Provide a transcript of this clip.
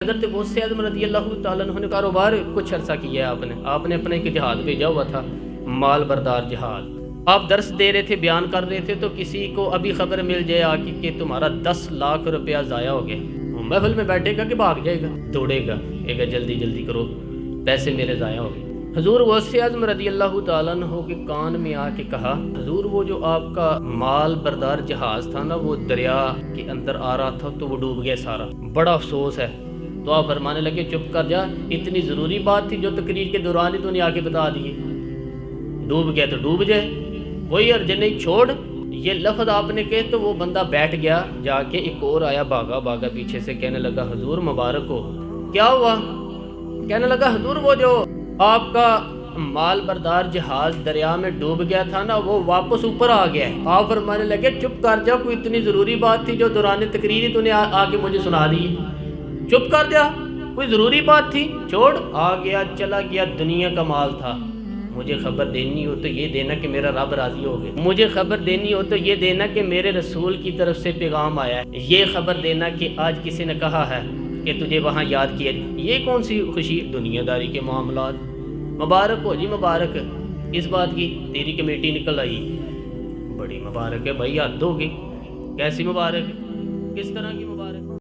حضرت غوث اعظم رضی اللہ تعالیٰ عنہ نے کاروبار کچھ عرصہ کیا ہے آپ نے اپنے ایک جہاد بھیجا ہوا تھا، مال بردار جہاد۔ آپ درس دے رہے تھے، بیان کر رہے تھے، تو کسی کو ابھی خبر مل جائے آگے کہ تمہارا 10 لاکھ روپیہ ضائع ہو گیا، وہ محفل میں بیٹھے گا کہ بھاگ جائے گا، دوڑے گا، کہے گا جلدی جلدی کرو، پیسے میرے ضائع ہو گئے۔ حضور غوث اعظم رضی اللہ تعالیٰ عنہ کے کان میں آ کے کہا، حضور وہ جو آپ کا مال بردار جہاز تھا نا، وہ دریا کے اندر آ رہا تھا تو وہ ڈوب گیا سارا، بڑا افسوس ہے۔ تو آپ فرمانے لگے چپ کر جا، اتنی ضروری بات تھی جو تقریر کے دوران ہی تو نے آ کے بتا دیے، ڈوب گیا تو ڈوب جائے، کوئی عرض نہیں، چھوڑ۔ یہ لفظ آپ نے کہے تو وہ بندہ بیٹھ گیا، جا کے ایک اور آیا بھاگا پیچھے سے، کہنے لگا حضور مبارک ہو، کیا ہوا؟ کہنے لگا حضور وہ جو آپ کا مال بردار جہاز دریا میں ڈوب گیا تھا نا، وہ واپس اوپر آ گیا ہے۔ آپ فرمانے لگے چپ کر جا، کوئی اتنی ضروری بات تھی جو دوران تقریر ہی تو نے آ کے مجھے سنا دی، چپ کر جا، کوئی ضروری بات تھی، چھوڑ۔ آ گیا، چلا گیا، دنیا کا مال تھا۔ مجھے خبر دینی ہو تو یہ دینا کہ میرا رب راضی ہو گیا، مجھے خبر دینی ہو تو یہ دینا کہ میرے رسول کی طرف سے پیغام آیا ہے، یہ خبر دینا کہ آج کسی نے کہا ہے کہ تجھے وہاں یاد کیا۔ یہ کون سی خوشی؟ دنیا داری کے معاملات۔ مبارک ہو جی، مبارک اس بات کی، تیری کمیٹی نکل آئی، بڑی مبارک ہے بھائی، حد ہوگی، کیسی مبارک، کس طرح کی مبارک؟